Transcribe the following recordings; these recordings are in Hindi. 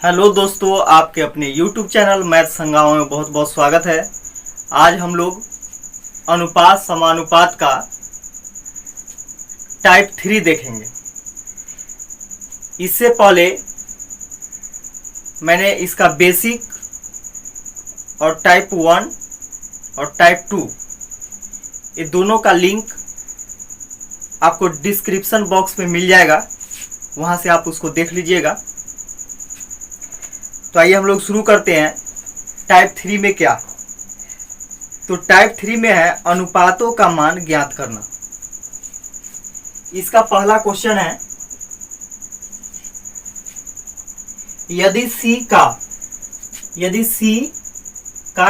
हेलो दोस्तों, आपके अपने YouTube चैनल मैथ संगाओं में बहुत बहुत स्वागत है। आज हम लोग अनुपात समानुपात का टाइप 3 देखेंगे। इससे पहले मैंने इसका बेसिक और टाइप 1 और टाइप 2 ये दोनों का लिंक आपको डिस्क्रिप्शन बॉक्स में मिल जाएगा, वहाँ से आप उसको देख लीजिएगा। तो आइए हम लोग शुरू करते हैं। टाइप 3 में क्या? तो टाइप 3 में है अनुपातों का मान ज्ञात करना। इसका पहला क्वेश्चन है, यदि C का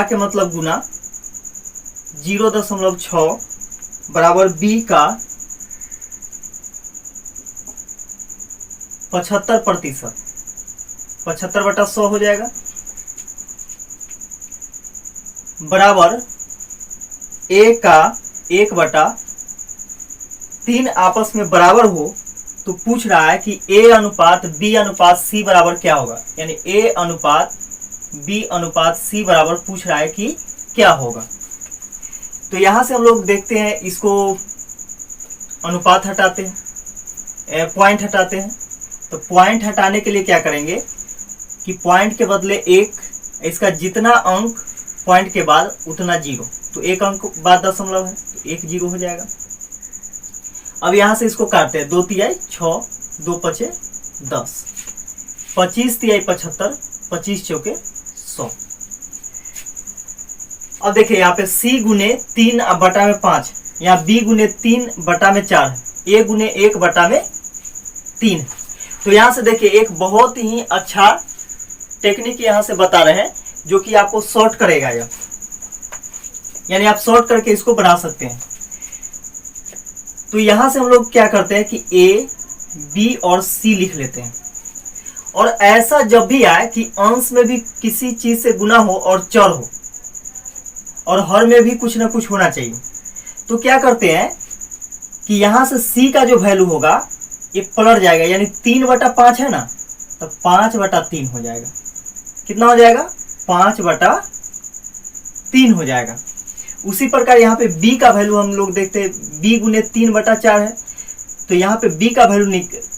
के मतलब गुना 0.6 बराबर B का 75%, 75/100 हो जाएगा, बराबर A का 1/3 आपस में बराबर हो। तो पूछ रहा है कि A अनुपात B अनुपात C बराबर क्या होगा, यानी A अनुपात B अनुपात C बराबर पूछ रहा है कि क्या होगा। तो यहां से हम लोग देखते हैं, इसको अनुपात हटाते हैं, पॉइंट हटाते हैं। तो पॉइंट हटाने के लिए क्या करेंगे कि पॉइंट के बदले 1, इसका जितना अंक पॉइंट के बाद उतना 0, तो 1 अंक बाद दशमलव है तो 1 0 हो जाएगा। अब यहां से इसको काटते हैं, 2 तिहाई 6, 2 पचे 10, 25 तिहाई 75, 25 चौके 100। अब देखिए यहाँ पे C गुने 3/5, यहाँ B गुने 3/4, A गुने 1/3। तो यहां से देखिए एक बहुत ही अच्छा टेक्निक यहां से बता रहे हैं, जो कि आपको शॉर्ट करेगा, यानी आप शॉर्ट करके इसको बना सकते हैं। तो यहां से हम लोग क्या करते हैं कि A, B और C लिख लेते हैं। और ऐसा जब भी आए कि अंश में भी किसी चीज से गुना हो और चर हो, और हर में भी कुछ ना कुछ होना चाहिए, तो क्या करते हैं कि यहां से C का जो वैल्यू होगा ये पलट जाएगा, यानी 3/5 है ना, तो 5/3 हो जाएगा। कितना हो जाएगा? 5/3 हो जाएगा। उसी प्रकार यहाँ पे B का वैल्यू हम लोग देखते हैं, B गुने 3/4 है, तो यहाँ पे B का वैल्यू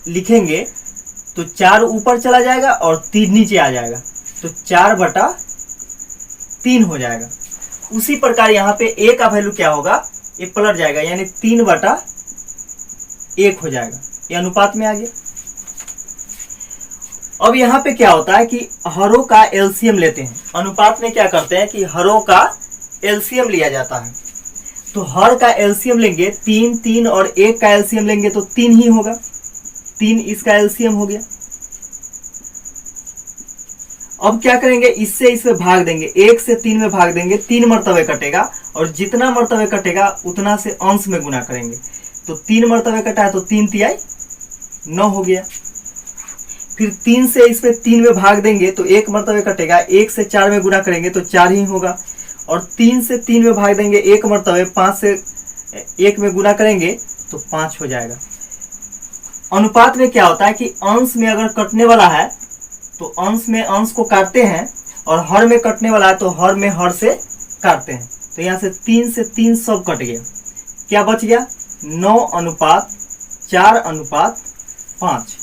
लिखेंगे तो 4 ऊपर चला जाएगा और 3 नीचे आ जाएगा, तो 4/3 हो जाएगा। उसी प्रकार यहाँ पे A का वैल्यू क्या होगा, ये पलट जाएगा, यानी 3/1 हो जाएगा। ये अनुपात में आ गया। अब यहाँ पे क्या होता है कि हरों का एलसीएम लेते हैं। अनुपात में क्या करते हैं कि हरों का एलसीएम लिया जाता है। तो हर का एलसीएम लेंगे 3, 3 और 1 का एलसीएम लेंगे तो 3 ही होगा, 3 इसका एलसीएम हो गया। अब क्या करेंगे, इससे इसमें भाग देंगे, 1 से 3 में भाग देंगे, 3 मर्तबे कटेगा, और जितना मर्तबे कटेगा उतना से अंश में गुना करेंगे। तो 3 मर्तबे कटा है तो 3 तिहाई 9 हो गया। फिर 3 से इसमें 3 में भाग देंगे तो 1 मर्तबे कटेगा, 1 से 4 में गुना करेंगे तो 4 ही होगा, और 3 से 3 में भाग देंगे 1 मर्तबे, 5 से 1 में गुना करेंगे तो 5 हो जाएगा। अनुपात में क्या होता है कि अंश में अगर कटने वाला है तो अंश में अंश को काटते हैं, और हर में कटने वाला है तो हर में हर से काटते हैं। तो यहाँ से 3 से 3 सब कट गया, क्या बच गया? 9:4:5।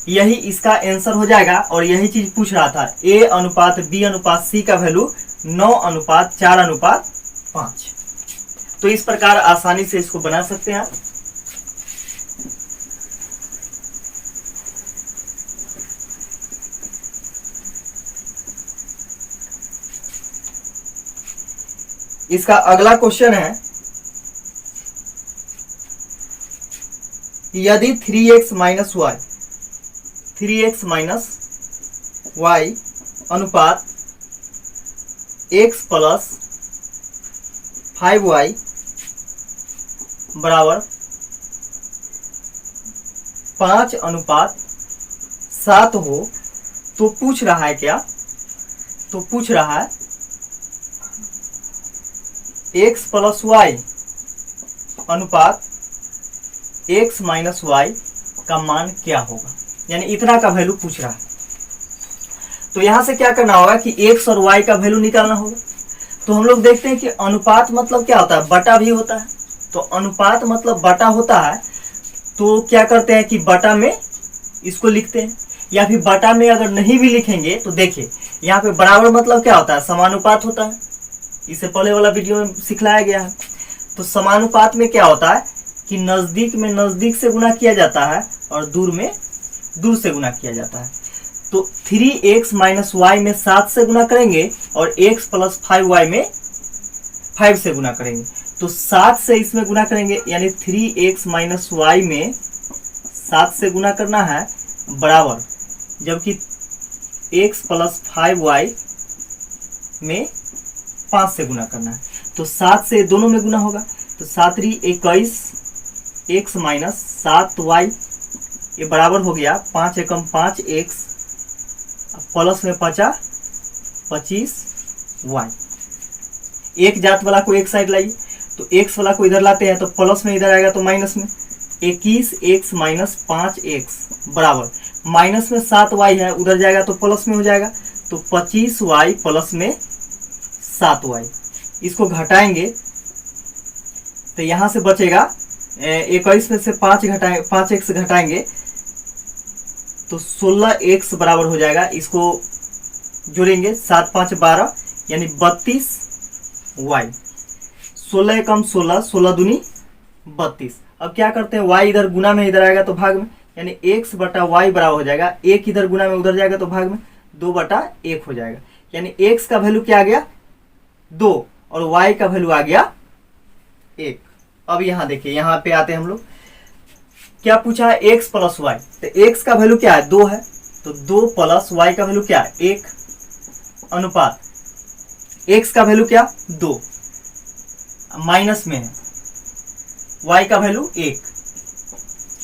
यही इसका आंसर हो जाएगा। और यही चीज पूछ रहा था, A अनुपात B अनुपात C का वैल्यू 9:4:5। तो इस प्रकार आसानी से इसको बना सकते हैं। इसका अगला क्वेश्चन है, यदि 3x माइनस y अनुपात x प्लस 5y बराबर 5:7 हो, तो पूछ रहा है क्या? तो पूछ रहा है x प्लस y अनुपात x माइनस y का मान क्या होगा, यानी इतना का वैल्यू पूछ रहा है। तो यहाँ से क्या करना होगा कि x और y का वैल्यू निकालना होगा। तो हम लोग देखते हैं कि अनुपात मतलब क्या होता है, बटा भी होता है। तो अनुपात मतलब बटा होता है, तो क्या करते हैं कि बटा में इसको लिखते हैं, या फिर बटा में अगर नहीं भी लिखेंगे तो देखिए यहाँ पे बराबर मतलब क्या होता है, समानुपात होता है। इससे पहले वाला वीडियो में सिखलाया गया है। तो समानुपात में क्या होता है कि नजदीक में नजदीक से गुना किया जाता है और दूर में दूर से गुना किया जाता है। तो 3x माइनस वाई में 7 से गुना करेंगे और x प्लस 5y में 5 से गुना करेंगे। तो 7 से इसमें गुना करेंगे, यानी 3x माइनस वाई में 7 से गुना करना है बराबर, जबकि x प्लस 5y में 5 से गुना करना है। तो 7 से दोनों में गुना होगा, तो 7 3 21 x माइनस 7y, ये बराबर हो गया 5 एकम 5x प्लस में 50 25y। एक जात वाला को एक साइड लाइए, तो x वाला को इधर लाते हैं तो प्लस में इधर आएगा तो माइनस में 21x माइनस 5x बराबर माइनस में 7y है, उधर जाएगा तो प्लस में हो जाएगा, तो 25y प्लस में 7y। इसको घटाएंगे तो यहाँ से बचेगा 21 में से 5x घटाएंगे तो 16x बराबर हो जाएगा। इसको जोड़ेंगे 7 5 12 यानी 32y। 16 एकम 16, 16 दूनी 32। अब क्या करते हैं, y इधर गुना में इधर आएगा तो भाग में, यानी x बटा y बराबर हो जाएगा, एक इधर गुना में उधर जाएगा तो भाग में 2 बटा 1 हो जाएगा। यानी x का वैल्यू क्या आ गया 2 और y का वैल्यू आ गया 1। अब यहाँ देखिए, यहाँ पे आते हैं हम लोग, क्या पूछा है x प्लस वाई, तो x का वैल्यू क्या है 2 है, तो 2 प्लस y का वैल्यू क्या है 1 अनुपात x का वैल्यू क्या 2 माइनस में है, y का वैल्यू 1,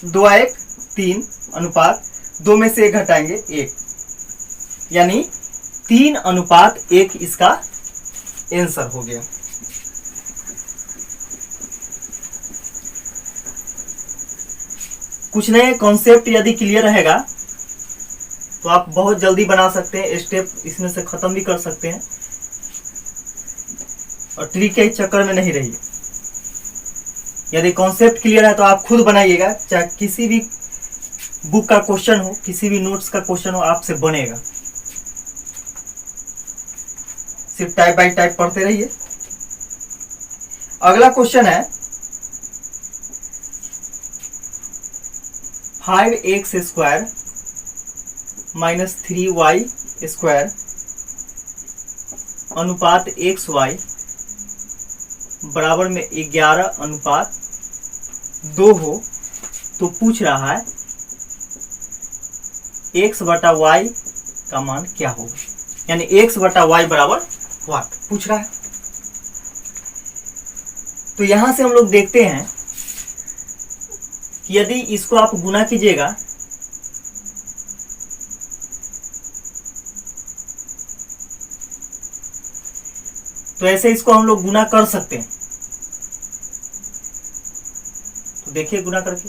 2 1 3 अनुपात 2 में से 1 घटाएंगे 1, यानी 3 अनुपात 1 इसका आंसर हो गया। कुछ नए कॉन्सेप्ट यदि क्लियर रहेगा तो आप बहुत जल्दी बना सकते हैं, स्टेप इसमें से खत्म भी कर सकते हैं और ट्रिक के चक्कर में नहीं रहिए। यदि कॉन्सेप्ट क्लियर है तो आप खुद बनाइएगा, चाहे किसी भी बुक का क्वेश्चन हो, किसी भी नोट्स का क्वेश्चन हो, आपसे बनेगा। सिर्फ टाइप बाय टाइप पढ़ते रहिए। अगला क्वेश्चन है 5x square minus 3y square अनुपात xy बराबर में 11 अनुपात 2 हो तो पूछ रहा है x बटा y का मान क्या होगा, यानी x बटा y बराबर व्हाट पूछ रहा है। तो यहां से हम लोग देखते हैं कि यदि इसको आप गुना कीजिएगा तो ऐसे इसको हम लोग गुना कर सकते हैं। तो देखिए गुना करके,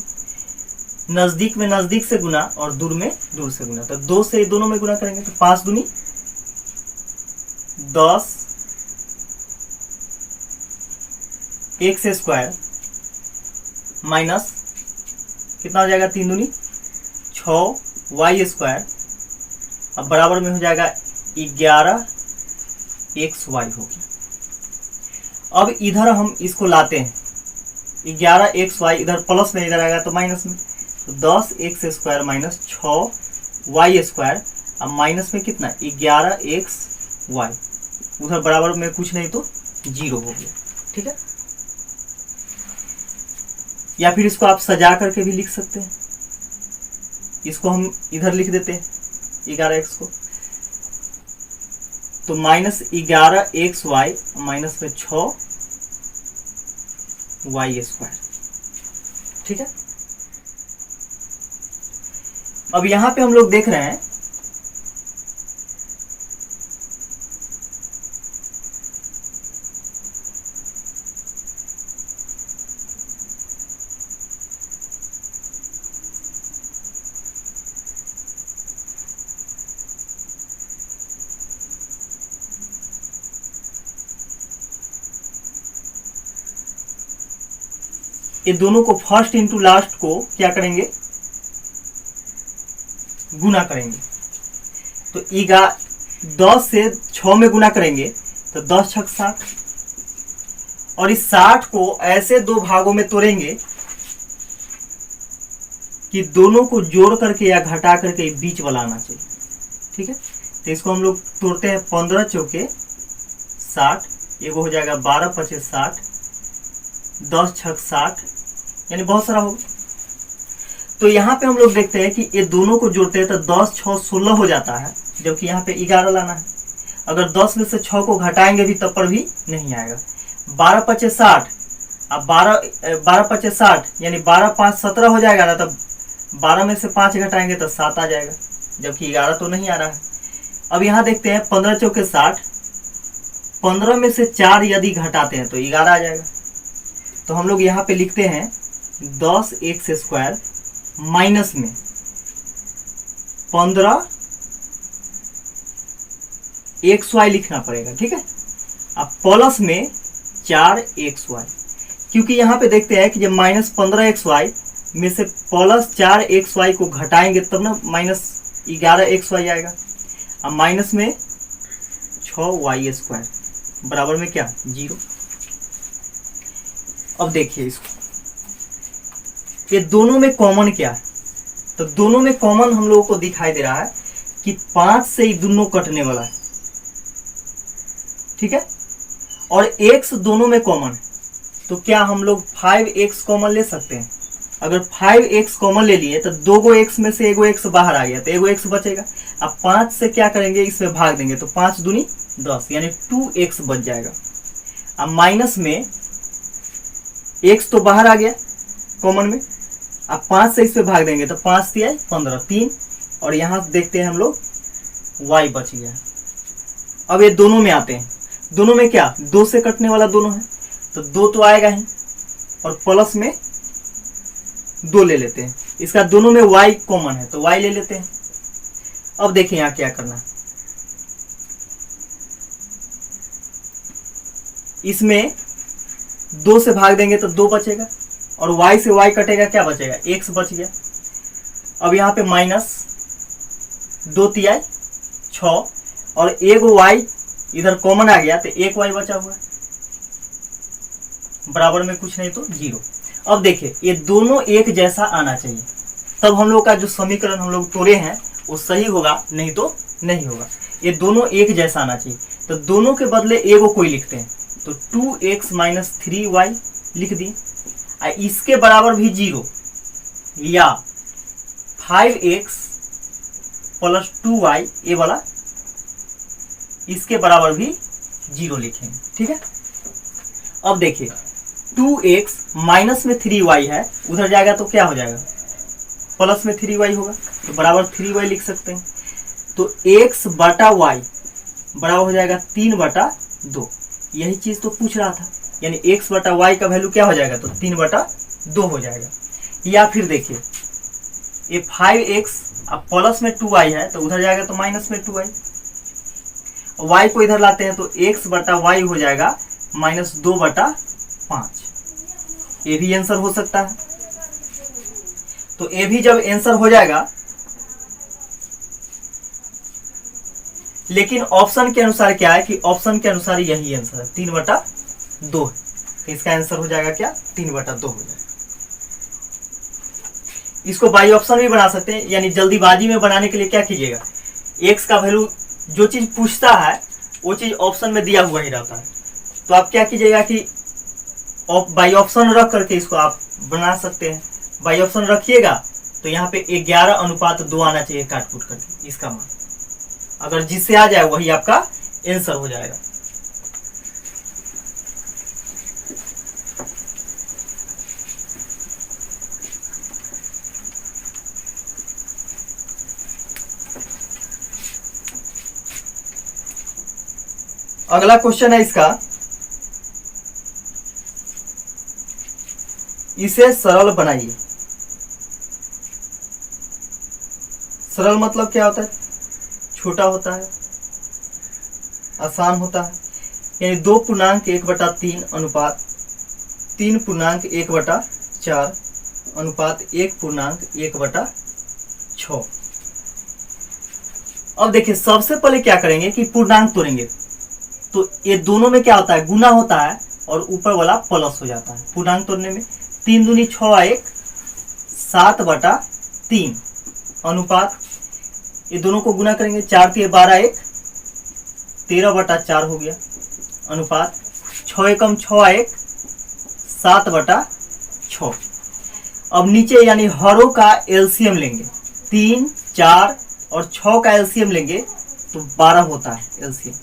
नजदीक में नजदीक से गुना और दूर में दूर से गुना, तो 2 से दोनों में गुना करेंगे तो 5 दूनी 10 x स्क्वायर माइनस कितना हो जाएगा 3 दूनी 6 y स्क्वायर, अब बराबर में हो जाएगा 11 xy हो गया। अब इधर हम इसको लाते हैं, 11 xy इधर प्लस में इधर आएगा तो माइनस में, तो 10 x square minus 6 y square, अब माइनस में कितना 11 xy, उधर बराबर में कुछ नहीं तो 0 हो गया। ठीक है, या फिर इसको आप सजा करके भी लिख सकते हैं। इसको हम इधर लिख देते हैं 11x को, तो माइनस 11 xy माइनस में 6 y स्क्वायर। ठीक है, अब यहां पे हम लोग देख रहे हैं ये दोनों को फर्स्ट इंटू लास्ट को क्या करेंगे, गुना करेंगे। तो 10 से 6 में गुना करेंगे तो 10 छक 60, और इस 60 को ऐसे दो भागों में तोड़ेंगे कि दोनों को जोड़ करके या घटा करके बीच वाला आना चाहिए। ठीक है, तो इसको हम लोग तोड़ते हैं। 15 चौके 60, ये हो जाएगा 12 पचे 60, 10 छक 60, यानी बहुत सारा होगा। तो यहाँ पे हम लोग देखते हैं कि ये दोनों को जोड़ते हैं तो 10 6 16 हो जाता है, जबकि यहाँ पे 11 लाना है। अगर 10 में से 6 को घटाएंगे भी तब पर भी नहीं आएगा। 12 पचे 60, अब 12 पचे 60 यानी 12 5 17 हो जाएगा ना, तब 12 में से 5 घटाएंगे तो 7 आ जाएगा, जबकि 11 तो नहीं आ रहा है। अब यहाँ देखते हैं 15 चौके 60, 15 में से 4 यदि घटाते हैं तो 11 आ जाएगा। तो हम लोग यहाँ पे लिखते हैं 10 x स्क्वायर माइनस में 15 xy लिखना पड़ेगा। ठीक है, अब प्लस में 4xy, क्योंकि यहाँ पे देखते हैं कि जब माइनस 15xy में से प्लस 4xy को घटाएंगे तब ना माइनस 11xy आएगा। अब माइनस में 6y स्क्वायर बराबर में क्या, 0। अब देखिए इसको, ये दोनों में कॉमन क्या है, तो दोनों में कॉमन हम लोगों को दिखाई दे रहा है कि 5 से ही दोनों कटने वाला है। ठीक है, और x दोनों में कॉमन है, तो क्या हम लोग 5x कॉमन ले सकते हैं? अगर 5x कॉमन ले लिए तो 2 x में से 1 x बाहर आ गया तो 1 x बचेगा। अब 5 से क्या करेंगे, इसमें भाग देंगे तो 5 दूनी 10 यानी 2x बच जाएगा। अब माइनस में x तो बाहर आ गया कॉमन में, अब 5 से इसमें भाग देंगे तो 5 दिया 15 3, और यहाँ देखते हैं हम लोग y बच गया। अब ये दोनों में आते हैं, दोनों में क्या 2 से कटने वाला दोनों है तो 2 तो आएगा ही, और प्लस में 2 ले लेते हैं। इसका दोनों में y कॉमन है तो y ले लेते हैं। अब देखिए यहाँ क्या करना है, इसमें 2 से भाग देंगे तो 2 बचेगा, और y से y कटेगा, क्या बचेगा, x बच गया। अब यहाँ पे माइनस 2 तिहाई 6, और 1 y इधर कॉमन आ गया तो 1 y बचा हुआ है, बराबर में कुछ नहीं तो 0। अब देखिए ये दोनों एक जैसा आना चाहिए, तब हम लोग का जो समीकरण हम लोग तोड़े हैं वो सही होगा, नहीं तो नहीं होगा। ये दोनों एक जैसा आना चाहिए, तो दोनों के बदले एगो कोई लिखते हैं, तो 2x माइनस 3y लिख दी। इसके बराबर भी 0 या 5x प्लस 2y, ये वाला इसके बराबर भी 0 लिखेंगे। ठीक है, अब देखिए 2x माइनस में 3y है, उधर जाएगा तो क्या हो जाएगा, प्लस में 3y होगा, तो बराबर 3y लिख सकते हैं। तो x बटा y बराबर हो जाएगा 3/2। यही चीज तो पूछ रहा था, यानी x बटा y का वैल्यू क्या हो जाएगा, तो 3/2 हो जाएगा। या फिर देखिए ये 5x अब प्लस में 2y है तो उधर जाएगा तो माइनस में 2y, y को इधर लाते हैं तो x बटा y हो जाएगा -2/5। ये भी आंसर हो सकता है। तो ये भी जब आंसर हो जाएगा, लेकिन ऑप्शन के अनुसार क्या है कि ऑप्शन के अनुसार यही आंसर है, 3/2 है, तो इसका आंसर हो जाएगा क्या, 3/2 हो जाएगा। इसको बाई ऑप्शन भी बना सकते हैं, यानी जल्दीबाजी में बनाने के लिए क्या कीजिएगा, x का वैल्यू जो चीज पूछता है वो चीज ऑप्शन में दिया हुआ ही रहता है, तो आप क्या कीजिएगा कि बाई ऑप्शन रख करके इसको आप बना सकते हैं। बाई ऑप्शन रखिएगा तो यहाँ पे 11:2 आना चाहिए काट कूट करके इसका मान, अगर जिससे आ जाए वही आपका आंसर हो जाएगा। अगला क्वेश्चन है इसका, इसे सरल बनाइए। सरल मतलब क्या होता है, छोटा होता है, आसान होता है, यानी 2 पूर्णांक 1/3 अनुपात 3 पूर्णांक 1/4 4 अनुपात 1/1/6। अब देखिए सबसे पहले क्या करेंगे कि पूर्णांक तोड़ेंगे, तो ये दोनों में क्या होता है, गुना होता है और ऊपर वाला प्लस हो जाता है। पूर्णांक तोड़ने में 3 दूनी 6 1 7/3 अनुपात, ये दोनों को गुना करेंगे 4 3 12 1 13/4 हो गया अनुपात 6 एकम 6 1 7/6। अब नीचे यानी हरों का एलसीएम लेंगे, 3 4 और 6 का एलसीएम लेंगे तो 12 होता है एलसीएम।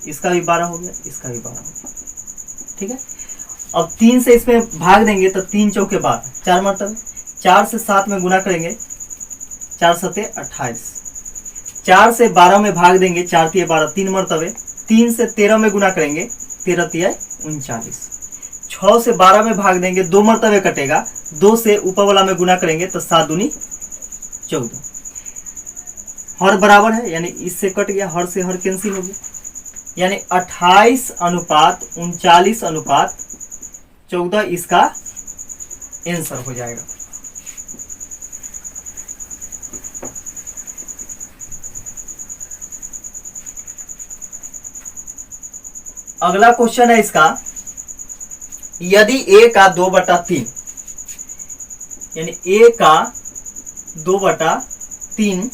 इसका भी 12 हो गया, इसका भी 12 हो गया, ठीक है। अब 3 से इसमें भाग देंगे तो 3 चौके 12, 4 मरतबे। 4 से 7 में गुना करेंगे, 4 7 28। 4 से 12 में भाग देंगे, 4 3 12 3 मरतबे। 3 से 13 में गुना करेंगे, 13 3 39। 6 से 12 में भाग देंगे, 2 मरतबे कटेगा। 2 से ऊपर वाला में गुना करेंगे तो 7 दूनी 14। हर बराबर है यानी इससे कट गया, हर से हर कैंसिल हो गया, यानी 28/39/14 इसका आंसर हो जाएगा। अगला क्वेश्चन है इसका, यदि a का 2/3 यानी a का 2/3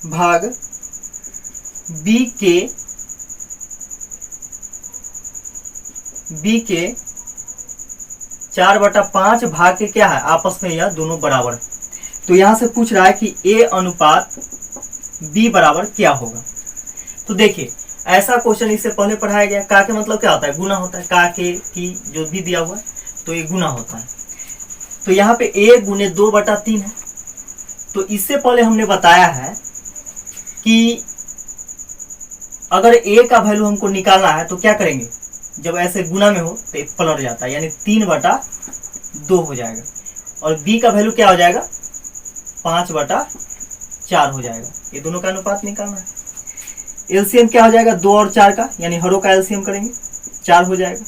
भाग b के 4/5 भाग के क्या है, आपस में यह दोनों बराबर है। तो यहां से पूछ रहा है कि a अनुपात b बराबर क्या होगा। तो देखिए ऐसा क्वेश्चन इससे पहले पढ़ाया गया। का के मतलब क्या होता है, गुना होता है। का के की जो भी दिया हुआ है तो ये गुना होता है। तो यहाँ पे a गुने 2/3 है। तो इससे पहले हमने बताया है कि अगर a का वैल्यू हमको निकालना है तो क्या करेंगे, जब ऐसे गुना में हो तो पलट जाता है यानी 3/2 हो जाएगा। और b का वैल्यू क्या हो जाएगा, 5/4 हो जाएगा। ये दोनों का अनुपात निकालना है। एलसीएम क्या हो जाएगा, 2 और 4 का, यानी हरों का एलसीएम करेंगे 4 हो जाएगा।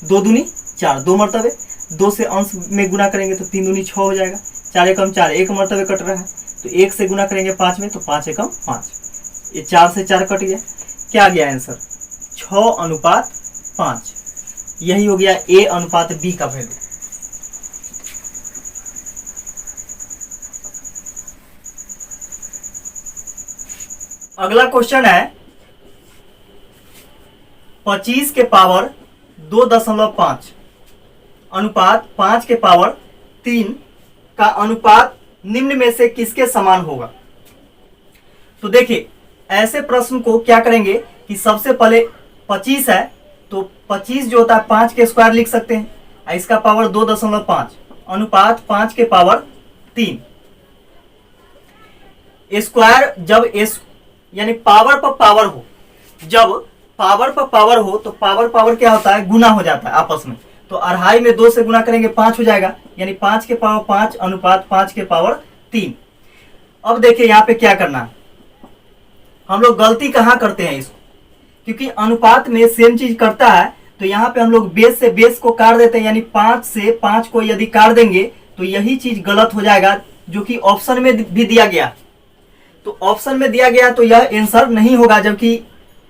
2 दूनी 4, 2 मरतबे। 2 से अंश में गुना करेंगे तो 3 दूनी 6 हो जाएगा। 4 एकम 4, 1 मरतबे कट रहा है तो 1 से गुना करेंगे 5 में तो 5 एकम 5। ये 4 से 4 कट गया, क्या गया आंसर, 6/5। यही हो गया a अनुपात b का वैल्यू। अगला क्वेश्चन है 25 के पावर 2.5 अनुपात 5 के पावर 3 का अनुपात निम्न में से किसके समान होगा। तो देखिए ऐसे प्रश्न को क्या करेंगे कि सबसे पहले 25 है तो 25 जो होता है 5 के स्क्वायर लिख सकते हैं, इसका पावर 2.5 अनुपात 5 के पावर 3। स्क्वायर जब यानी पावर पर पावर हो, जब पावर पर पावर हो तो पावर क्या होता है, गुना हो जाता है आपस में। तो 2.5 में 2 से गुना करेंगे 5 हो जाएगा, यानी 5 के पावर 5 अनुपात 5 के पावर 3। अब देखिए यहाँ पे क्या करना है, हम लोग गलती कहाँ करते हैं इसको, क्योंकि अनुपात में सेम चीज करता है तो यहाँ पे हम लोग बेस से बेस को काट देते हैं, यानी 5 से 5 को यदि काट देंगे तो यही चीज गलत हो जाएगा जो कि ऑप्शन में भी दिया गया। तो ऑप्शन में दिया गया तो यह आंसर नहीं होगा, जबकि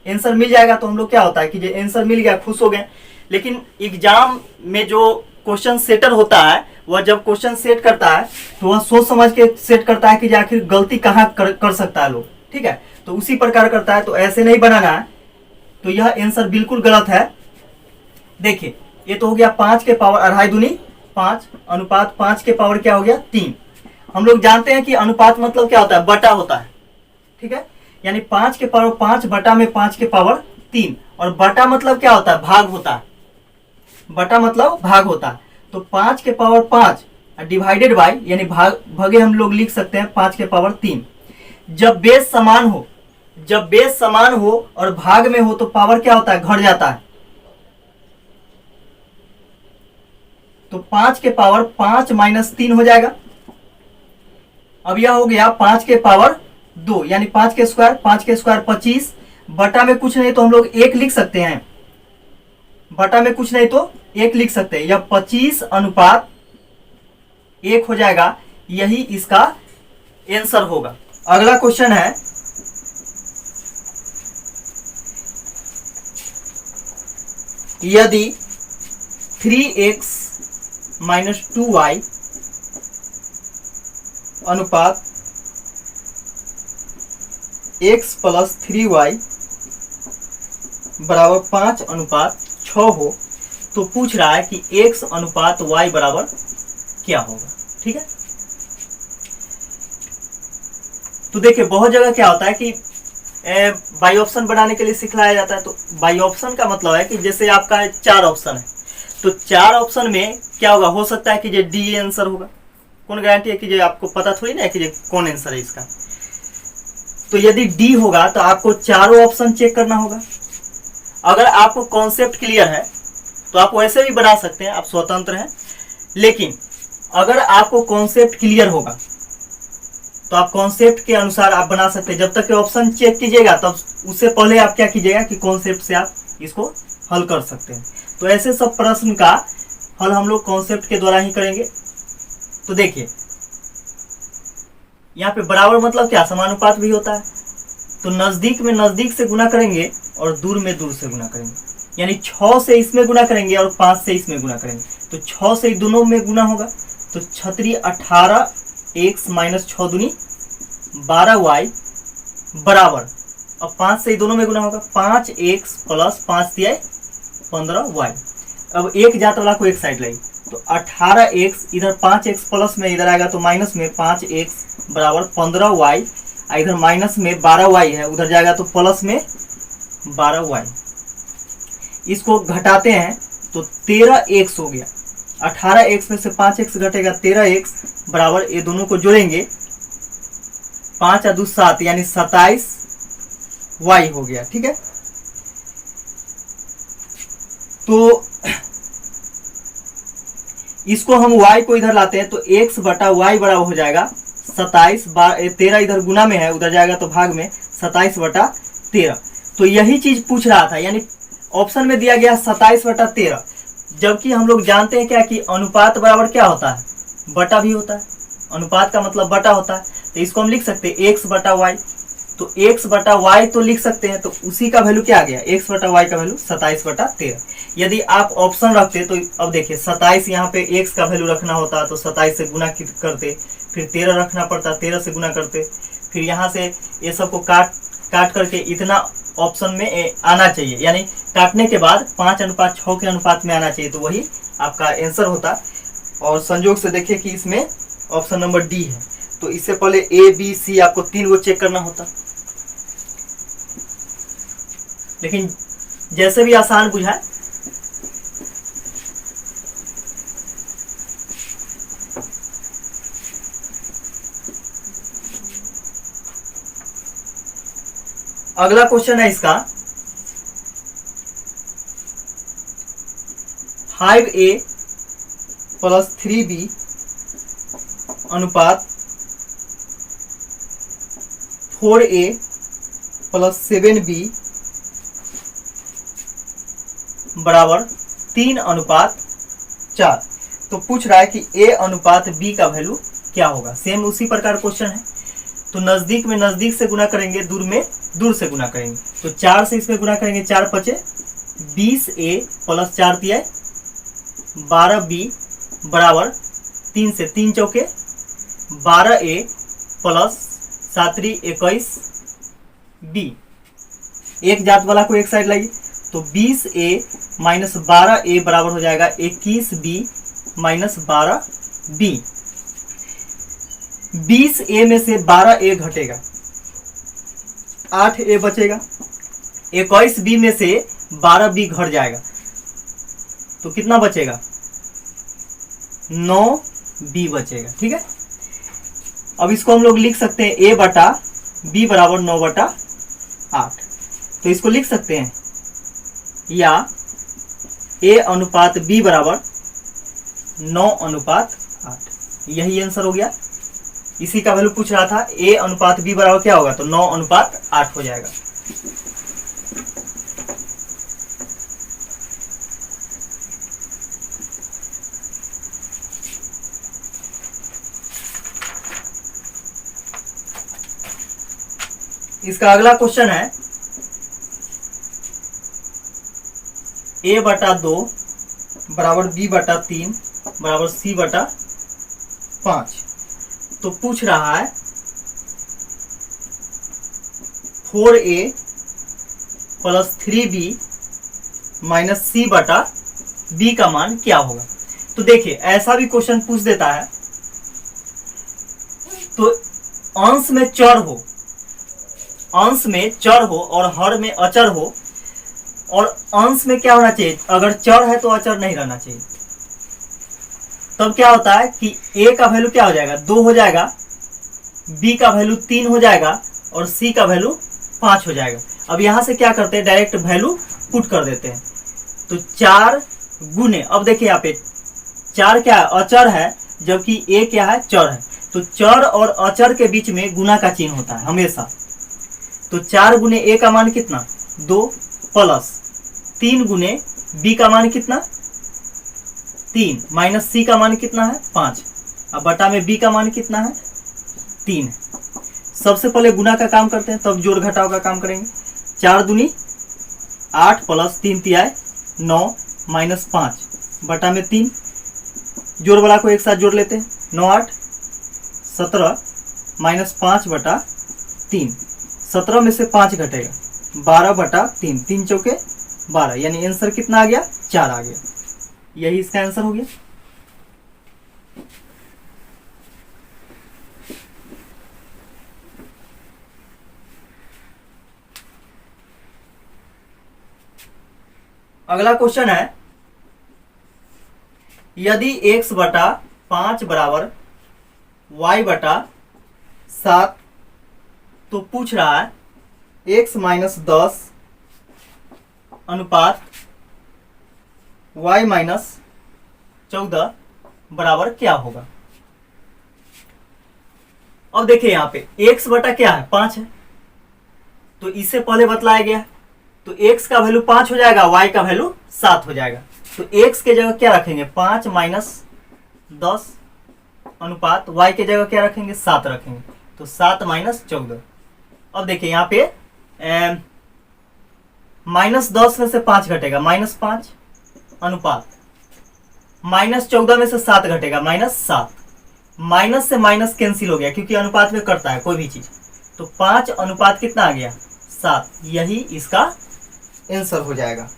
आंसर मिल जाएगा तो हम लोग क्या होता है कि जो आंसर मिल गया खुश हो गए। लेकिन एग्जाम में जो क्वेश्चन सेटर होता है वह जब क्वेश्चन सेट करता है तो वह सोच समझ के सेट करता है कि आखिर गलती कहाँ कर सकता है लोग, ठीक है। तो उसी प्रकार करता है, तो ऐसे नहीं बनाना है। तो यह आंसर बिल्कुल गलत है। देखिए ये तो हो गया 5 के पावर 2.5 दूनी 5 अनुपात 5 के पावर क्या हो गया 3। हम लोग जानते हैं कि अनुपात मतलब क्या होता है, बटा होता है, ठीक है। यानी 5 के पावर 5 बटा में 5 के पावर 3, और बटा मतलब क्या होता है, भाग होता है। बटा मतलब भाग होता है। तो 5 के पावर 5 डिवाइडेड बाय, यानी भागे हम लोग लिख सकते हैं 5 के पावर 3। जब बेस समान हो, जब बेस समान हो और भाग में हो तो पावर क्या होता है, घट जाता है। तो 5 के पावर 5 माइनस 3 हो जाएगा। अब यह हो गया 5 के पावर 2, यानी 5 के स्क्वायर 25 बटा में कुछ नहीं तो हम लोग 1 लिख सकते हैं। बटा में कुछ नहीं तो 1 लिख सकते हैं। यह 25:1 हो जाएगा, यही इसका आंसर होगा। अगला क्वेश्चन है, यदि 3x - 2y अनुपात x + 3y बराबर 5:6 हो, तो पूछ रहा है कि x अनुपात y बराबर क्या होगा। ठीक है, तो देखिए बहुत जगह क्या होता है कि बाई ऑप्शन बनाने के लिए सिखलाया जाता है। तो बाई ऑप्शन का मतलब है कि जैसे आपका 4 ऑप्शन है, तो 4 ऑप्शन में क्या होगा, हो सकता है कि ये डी आंसर होगा। कौन गारंटी है कि ये आपको पता थोड़ी ना है कि ये कौन आंसर है इसका। तो यदि डी होगा तो आपको चारों ऑप्शन चेक करना होगा। अगर आपको कॉन्सेप्ट क्लियर है तो आप वैसे भी बना सकते हैं, आप स्वतंत्र हैं। लेकिन अगर आपको कॉन्सेप्ट क्लियर होगा तो आप कॉन्सेप्ट के अनुसार आप बना सकते हैं। जब तक ऑप्शन चेक कीजिएगा तब उससे पहले आप क्या कीजिएगा कि कॉन्सेप्ट से आप इसको हल कर सकते हैं। तो ऐसे सब प्रश्न का हल हम लोग कॉन्सेप्ट के द्वारा ही करेंगे। तो देखिए यहाँ पे बराबर मतलब क्या, समानुपात भी होता है। तो नजदीक में नजदीक से गुना करेंगे और दूर में दूर से गुना करेंगे, यानी 6 से इसमें गुना करेंगे और 5 से इसमें गुना करेंगे। तो 6 से दोनों में गुना होगा, तो 6×3 18x - 6 दूनी 12y बराबर, अब 5 से दोनों में गुना होगा, 5x + 5 दिया 15y। अब एक जात वाला को एक साइड लाइए, तो 18x इधर 5x प्लस में इधर आएगा तो माइनस में 5x बराबर 15y, इधर माइनस में 12y है, उधर जाएगा तो प्लस में 12y। इसको घटाते हैं तो 13x हो गया। 18x में से 5x घटेगा 13x बराबर, ये दोनों को जोड़ेंगे 5 और 2 7 यानी 27y हो गया। ठीक है, तो इसको हम y को इधर लाते हैं तो x बटा y बराबर हो जाएगा 27, 13 इधर गुना में है, उधर जाएगा तो भाग में 27/13। तो यही चीज पूछ रहा था, यानी ऑप्शन में दिया गया 27/13, जबकि हम लोग जानते हैं क्या कि अनुपात बराबर क्या होता है, बटा भी होता है। अनुपात का मतलब बटा होता है, तो इसको हम लिख सकते हैं x बटा वाई। तो x बटा वाई तो लिख सकते हैं, तो उसी का वैल्यू क्या आ गया, x बटा वाई का वैल्यू 27/13। यदि आप ऑप्शन रखते तो अब देखिए 27 यहाँ पे x का वैल्यू रखना होता तो 27 से गुना करते, फिर 13 रखना पड़ता, 13 से गुना करते, फिर यहाँ से ये सबको काट करके इतना ऑप्शन में आना चाहिए, यानी काटने के बाद 5:6 के अनुपात में आना चाहिए, तो वही आपका आंसर होता। और संयोग से देखिए कि इसमें ऑप्शन नंबर डी है, तो इससे पहले ए बी सी आपको 3 गो चेक करना होता, लेकिन जैसे भी आसान बुझाए। अगला क्वेश्चन है इसका 5a + 3b अनुपात 4a + 7b बराबर 3:4। तो पूछ रहा है कि a अनुपात b का वैल्यू क्या होगा। सेम उसी प्रकार क्वेश्चन है, तो नजदीक में नजदीक से गुना करेंगे, दूर में दूर से गुना करेंगे। तो 4 से इसमें गुना करेंगे, 4 × 5 = 20a + 4 दिया 12b बराबर 3 से 3 चौके 12a + 7 × 21b। एक जात वाला को एक साइड लाइए, तो 20a - 12a बराबर हो जाएगा 21b - 12b। 20a में से 12a घटेगा, 8a बचेगा। 21b में से 12b घट जाएगा, तो कितना बचेगा, 9b बचेगा। ठीक है, अब इसको हम लोग लिख सकते हैं a बटा b बराबर 9/8। तो इसको लिख सकते हैं, या a अनुपात b बराबर 9:8। यही आंसर हो गया। इसी का वैल्यू पूछ रहा था, a अनुपात b बराबर क्या होगा, तो 9:8 हो जाएगा। इसका अगला क्वेश्चन है a बटा 2 बराबर b बटा 3 बराबर c बटा 5। तो पूछ रहा है 4a plus 3b minus c बटा b का मान क्या होगा। तो देखिए ऐसा भी क्वेश्चन पूछ देता है तो अंश में चर हो, अंश में चर हो और हर में अचर हो, और अंश में क्या होना चाहिए, अगर चर है तो अचर नहीं रहना चाहिए। तब क्या होता है कि a का वैल्यू क्या हो जाएगा 2 हो जाएगा, b का वैल्यू 3 हो जाएगा और c का वैल्यू 5 हो जाएगा। अब यहां से क्या करते हैं डायरेक्ट वैल्यू पुट कर देते हैं। तो 4 गुने, अब देखिए यहाँ पे 4 क्या है अचर है जबकि a क्या है चर है। तो चर और अचर के बीच में गुना का चिन्ह होता है हमेशा। तो 4 गुने a का मान कितना 2 प्लस 3 गुने b का मान कितना 3 माइनस c का मान कितना है 5। अब बटा में b का मान कितना है 3। सबसे पहले गुना का काम करते हैं तब जोड़ घटाव का काम करेंगे। 4 दूनी 8 प्लस 3 तिहाई 9 माइनस 5 बटा में 3। जोड़ वाला को एक साथ जोड़ लेते हैं 9 8 17 माइनस 5 बटा 3। 17 में से 5 घटेगा 12 बटा 3, 3 चौके 12, यानी आंसर कितना आ गया 4 आ गया। यही इसका आंसर हो गया। अगला क्वेश्चन है यदि x बटा 5 बराबर y बटा 7 तो पूछ रहा है x माइनस 10 अनुपात y माइनस 14 बराबर क्या होगा। अब देखिए यहाँ पे x बटा क्या है 5 है, तो इससे पहले बतलाया गया तो x का वैल्यू 5 हो जाएगा, y का वैल्यू 7 हो जाएगा। तो x के जगह क्या रखेंगे 5 माइनस 10 अनुपात y के जगह क्या रखेंगे 7 रखेंगे, तो 7 माइनस 14। अब देखिए यहाँ पे माइनस 10 में से 5 घटेगा माइनस 5 अनुपात माइनस 14 में से 7 घटेगा माइनस 7। माइनस से माइनस कैंसिल हो गया क्योंकि अनुपात में करता है कोई भी चीज। तो 5 अनुपात कितना आ गया 7, यही इसका आंसर हो जाएगा।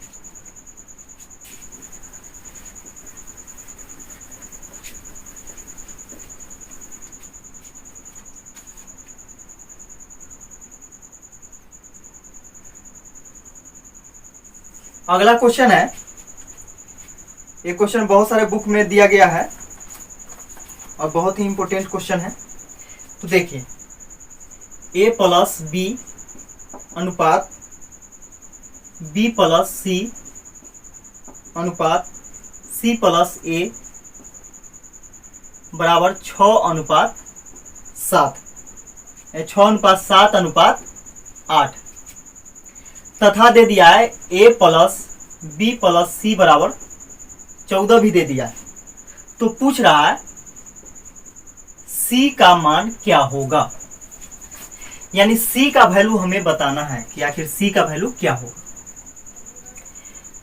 अगला क्वेश्चन है, ये क्वेश्चन बहुत सारे बुक में दिया गया है और बहुत ही इंपॉर्टेंट क्वेश्चन है। तो देखिए a प्लस बी अनुपात b प्लस सी अनुपात c प्लस a बराबर 6 अनुपात 7, 6 अनुपात 7 अनुपात 8 तथा दे दिया है a प्लस बी प्लस सी बराबर 14 भी दे दिया है। तो पूछ रहा है c का मान क्या होगा, यानी c का वैल्यू हमें बताना है कि आखिर c का वैल्यू क्या होगा।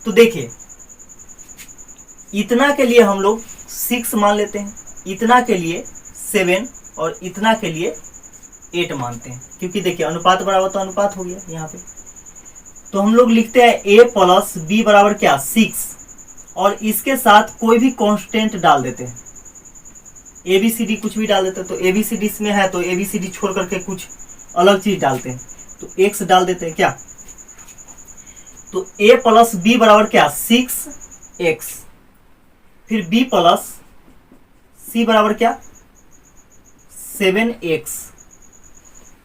तो देखिए इतना के लिए हम लोग 6 मान लेते हैं, इतना के लिए 7 और इतना के लिए 8 मानते हैं, क्योंकि देखिए अनुपात बराबर तो अनुपात हो गया यहाँ पे। तो हम लोग लिखते हैं a प्लस बी बराबर क्या 6 और इसके साथ कोई भी कांस्टेंट डाल देते हैं, ABCD कुछ भी डाल देते हैं। तो ABCD इसमें है तो ABCD छोड़ करके कुछ अलग चीज डालते हैं, तो x डाल देते हैं क्या। तो a प्लस बी बराबर क्या 6x, फिर b प्लस सी बराबर क्या 7x।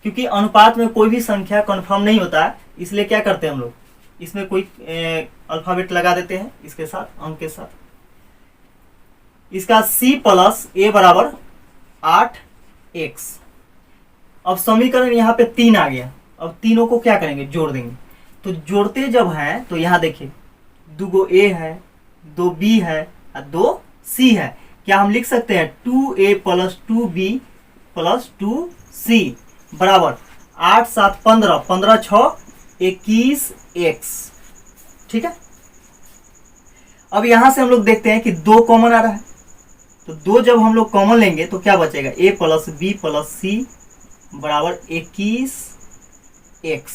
क्योंकि अनुपात में कोई भी संख्या कंफर्म नहीं होता है, इसलिए क्या करते हैं हम लोग इसमें कोई अल्फाबेट लगा देते हैं इसके साथ, अंक के साथ। इसका c प्लस a बराबर 8x। अब समीकरण यहाँ पे 3 आ गया। अब तीनों को क्या करेंगे जोड़ देंगे। तो जोड़ते जब है तो यहाँ देखिए 2 a है, 2 b है और 2 c है। क्या हम लिख सकते हैं 2a plus 2b plus 2c बराबर 8 7 15, 15 6 21 एक्स। ठीक है, अब यहां से हम लोग देखते हैं कि 2 कॉमन आ रहा है, तो 2 जब हम लोग कॉमन लेंगे तो क्या बचेगा, a प्लस बी प्लस सी बराबर 21 एक्स।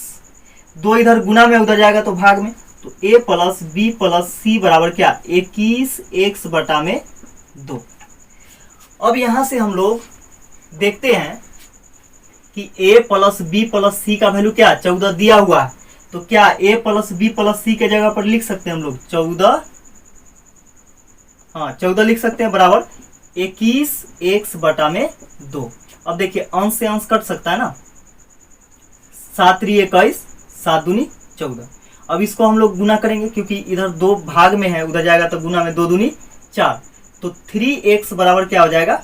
2 इधर गुना में उधर जाएगा तो भाग में, तो a प्लस बी प्लस सी बराबर क्या 21 एक्स बटा में 2। अब यहां से हम लोग देखते हैं कि a प्लस बी प्लस सी का वैल्यू क्या 14 दिया हुआ है, तो क्या a प्लस बी प्लस सी के जगह पर लिख सकते हैं हम लोग 14, हाँ 14 लिख सकते हैं बराबर 21 एक्स बटा में 2। अब देखिए अंश से अंश कट सकता है ना, 7 3 21, 7 दूनी 14। अब इसको हम लोग गुना करेंगे क्योंकि इधर 2 भाग में है, उधर जाएगा तो गुना में 2 दूनी 4, तो 3x बराबर क्या हो जाएगा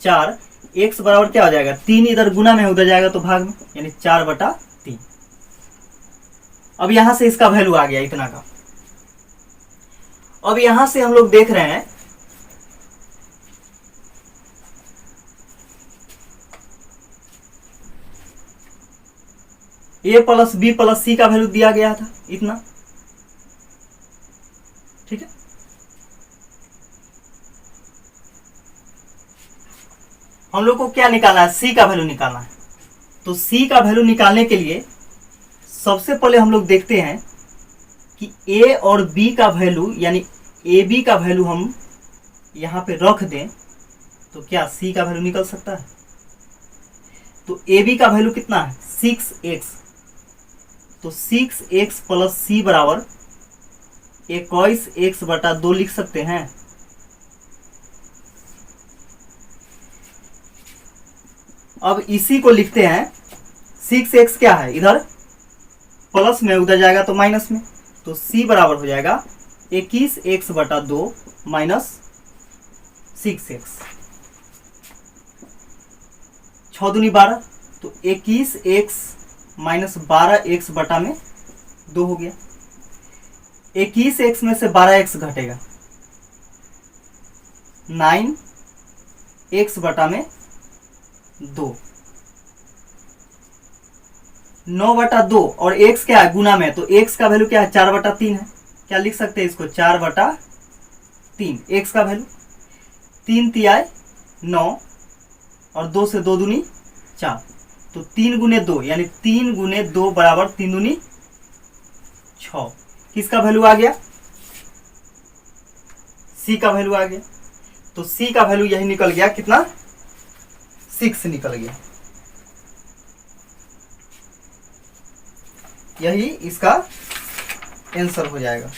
4, x बराबर क्या हो जाएगा 3, इधर गुना में है उधर जाएगा तो भाग में, यानी 4 बटा 3। अब यहां से इसका वैल्यू आ गया इतना का। अब यहां से हम लोग देख रहे हैं a प्लस बी प्लस सी का वैल्यू दिया गया था इतना। ठीक है, हम लोग को क्या निकालना है, सी का वैल्यू निकालना है। तो सी का वैल्यू निकालने के लिए सबसे पहले हम लोग देखते हैं कि a और b का वैल्यू यानी ए बी का वैल्यू हम यहां पे रख दें तो क्या सी का वैल्यू निकल सकता है। तो ए बी का वैल्यू कितना है 6x, तो 6x प्लस सी बराबर 21x बटा 2 लिख सकते हैं। अब इसी को लिखते हैं 6x क्या है, इधर प्लस में उधर जाएगा तो माइनस में, तो c बराबर हो जाएगा 21x बटा 2 माइनस 6x, 6 दूनी 12, तो 21x माइनस 12x बटा में 2 हो गया। 21x में से 12x घटेगा 9x बटा में 2, 9 बटा 2 और x क्या है गुना में, तो x का वैल्यू क्या है 4 बटा 3 है, क्या लिख सकते हैं इसको 4 बटा 3, x का वैल्यू 3 तिहाई 9 और 2 से 2 दूनी 4, तो 3 गुने 2 यानी 3 गुने 2 बराबर 3 दूनी 6। किसका वैल्यू आ गया, c का वैल्यू आ गया। तो c का वैल्यू यही निकल गया कितना 6 निकल गया, यही इसका आंसर हो जाएगा।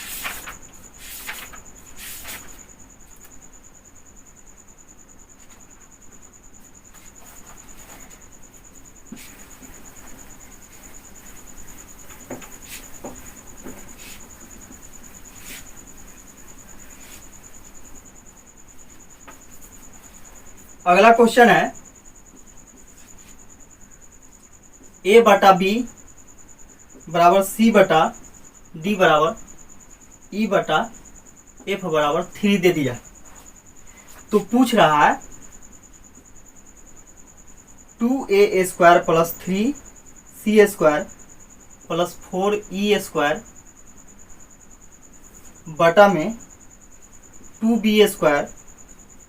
अगला क्वेश्चन है a बटा बी बराबर सी बटा डी बराबर ई बटा एफ बराबर 3 दे दिया। तो पूछ रहा है 2a square plus 3c square plus 4e square बटा में 2b square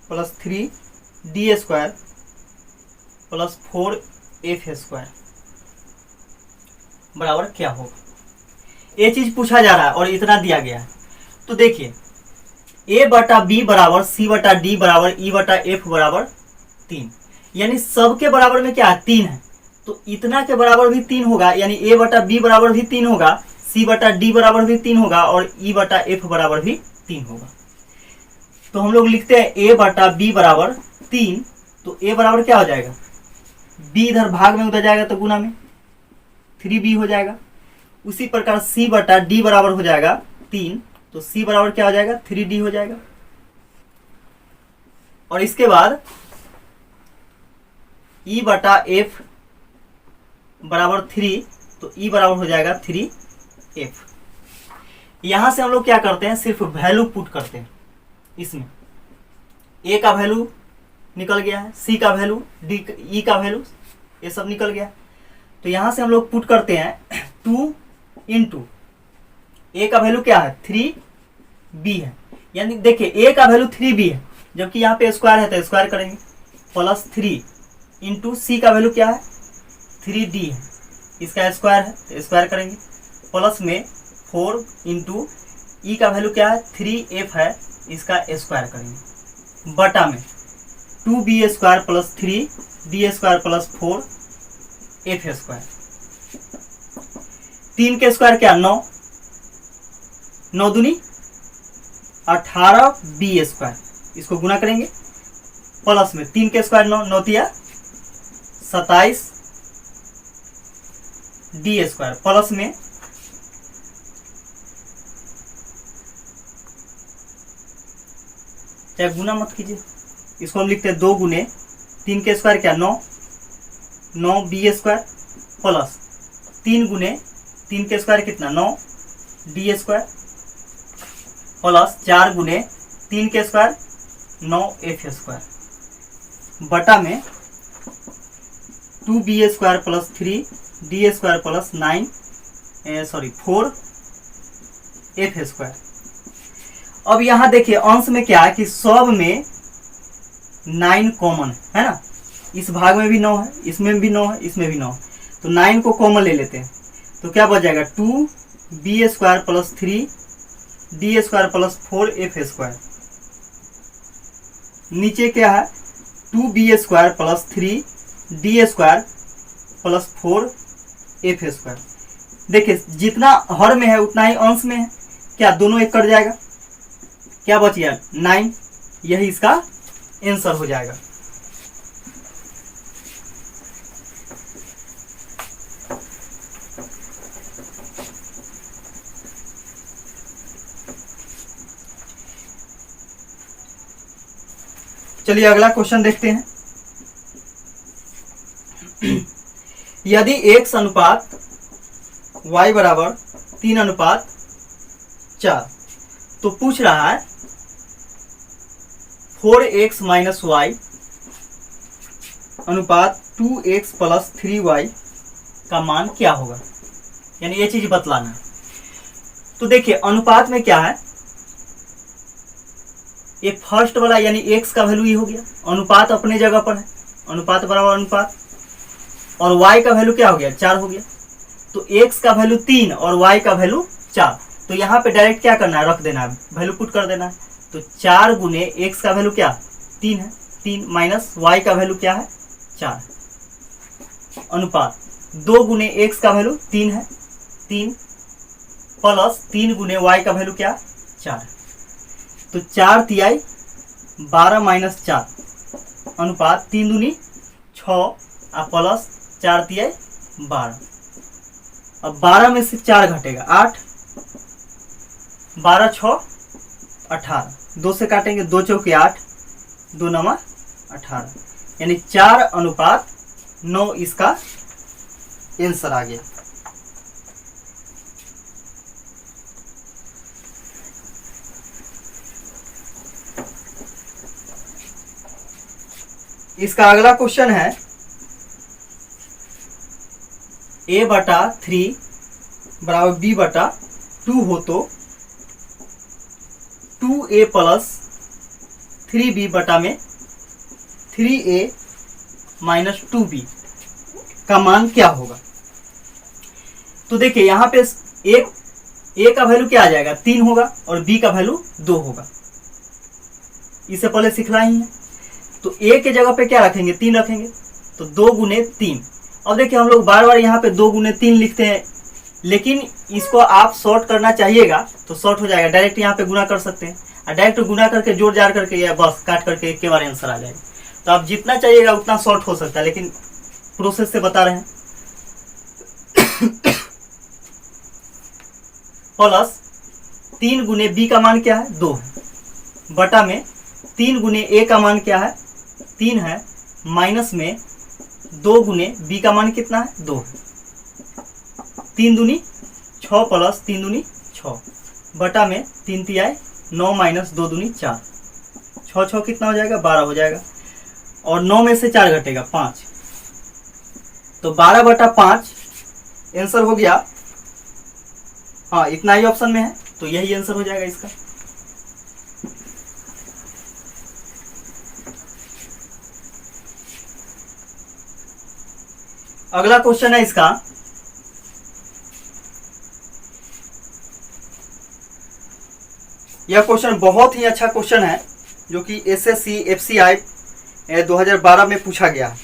plus 3d square plus 4f square बराबर क्या होगा। ये चीज पूछा जा रहा है और इतना दिया गया है। तो देखिए a बटा बी बराबर सी बटा डी बराबर ई बटा एफ बराबर 3, यानी सबके बराबर में क्या है 3 है, तो इतना के बराबर भी 3 होगा, यानी a बटा बी बराबर भी 3 होगा, सी बटा डी बराबर भी 3 होगा और ई बटा एफ बराबर भी 3 होगा। तो हम लोग लिखते हैं a बटा बी बराबर 3, तो a बराबर क्या हो जाएगा b इधर भाग में उधर जाएगा तो गुना में 3b हो जाएगा। उसी प्रकार c बटा डी बराबर हो जाएगा 3, तो c बराबर क्या हो जाएगा 3d हो जाएगा। और इसके बाद e बटा f बराबर 3, तो e बराबर हो जाएगा 3f। यहां से हम लोग क्या करते हैं सिर्फ वैल्यू पुट करते हैं, इसमें a का वैल्यू निकल गया है, c का वैल्यू, d e का वैल्यू, ये सब निकल गया। तो यहाँ से हम लोग पुट करते हैं 2 इंटू ए का वैल्यू क्या है 3b है, यानी देखिए ए का वैल्यू 3b है, जबकि यहाँ पे स्क्वायर है तो स्क्वायर करेंगे, प्लस 3 इंटू सी का वैल्यू क्या है 3d है, इसका स्क्वायर है तो स्क्वायर करेंगे, प्लस में 4 इंटू ई का वैल्यू क्या है 3f है, इसका स्क्वायर करेंगे, बटा में 2b square plus 3d square plus 4f square, 3 के स्क्वायर क्या 9, 9 दूनी 18b स्क्वायर, इसको गुना करेंगे, प्लस में 3 के स्क्वायर 9, 9 तिया 27 डी स्क्वायर, प्लस में चाहे गुना मत कीजिए, इसको हम लिखते हैं 2 गुने 3 के स्क्वायर क्या 9, 9b स्क्वायर प्लस 3 गुने 3 के स्क्वायर कितना 9 डी स्क्वायर प्लस 4 गुने 3 के स्क्वायर 9f स्क्वायर, बटा में 2b square plus 3d square plus 4f square. अब यहाँ देखिए अंश में क्या है कि सब में 9 कॉमन है ना, इस भाग में भी 9 है, इसमें भी 9 है, इसमें भी 9 है, तो 9 को कॉमन ले लेते हैं, तो क्या बच जाएगा 2b square plus 3d square plus 4f square, नीचे क्या है 2b square plus 3d square plus 4f square. देखिए जितना हर में है उतना ही अंश में है, क्या दोनों एक कट जाएगा, क्या बच गया 9, यही इसका आंसर हो जाएगा। चलिए अगला क्वेश्चन देखते हैं। यदि x अनुपात y बराबर 3 अनुपात 4, तो पूछ रहा है 4x माइनस वाई अनुपात 2x प्लस 3y का मान क्या होगा, यानी ये चीज बतलाना है। तो देखिए अनुपात में क्या है, ये फर्स्ट वाला यानी x का वैल्यू ये हो गया, अनुपात अपने जगह पर है, अनुपात बराबर अनुपात, और y का वैल्यू क्या हो गया 4 हो गया, तो x का वैल्यू 3 और y का वैल्यू 4, तो यहाँ पे डायरेक्ट क्या करना है, रख देना है, वैल्यू पुट कर देना है, तो 4 गुने x का वैल्यू क्या 3 है, 3 माइनस y का वैल्यू क्या है 4, अनुपात 2 गुने x का वैल्यू 3 है, 3 प्लस 3 गुने y का वैल्यू क्या 4, तो 4 तिहाई 12 माइनस 4 अनुपात 3 दूनी 6 और प्लस 4 तिहाई 12, अब 12 में से 4 घटेगा 8, 12 6 18, 2 से काटेंगे 2 चौके 8, 2 नमा 18, यानी 4 अनुपात 9 इसका आंसर आ गया। इसका अगला क्वेश्चन है a बटा 3 बराबर b बटा 2 हो तो 2a प्लस 3b बटा में 3a माइनस 2b का मान क्या होगा। तो देखिए यहाँ पे a का वैल्यू क्या आ जाएगा 3 होगा और b का वैल्यू 2 होगा, इससे पहले सिखला ही है, तो a के जगह पे क्या रखेंगे 3 रखेंगे, तो 2 गुने 3। अब देखिए हम लोग बार बार यहाँ पे 2 गुने 3 लिखते हैं, लेकिन इसको आप शॉर्ट करना चाहिएगा तो शॉर्ट हो जाएगा, डायरेक्ट यहाँ पे गुना कर सकते हैं, और डायरेक्ट गुना करके जोड़ जाड़ करके या बस काट करके एक के बार आंसर आ जाएगा। तो आप जितना चाहिएगा उतना शॉर्ट हो सकता है, लेकिन प्रोसेस से बता रहे हैं। प्लस 3 गुने b का मान क्या है 2 है, बटा में 3 गुने a का मान क्या है 3 है, माइनस में 2 गुने b का मान कितना है 2 है, 3 दूनी 6 प्लस 3 दूनी 6 बटा में 3 तिहाई 9 माइनस 2 दूनी 4, 6 6 कितना हो जाएगा 12 हो जाएगा, और 9 में से 4 घटेगा 5, तो 12/5 आंसर हो गया। हाँ, इतना ही ऑप्शन में है, तो यही आंसर हो जाएगा इसका। अगला क्वेश्चन है इसका, यह क्वेश्चन बहुत ही अच्छा क्वेश्चन है जो कि एसएससी एफसीआई 2012 में पूछा गया है।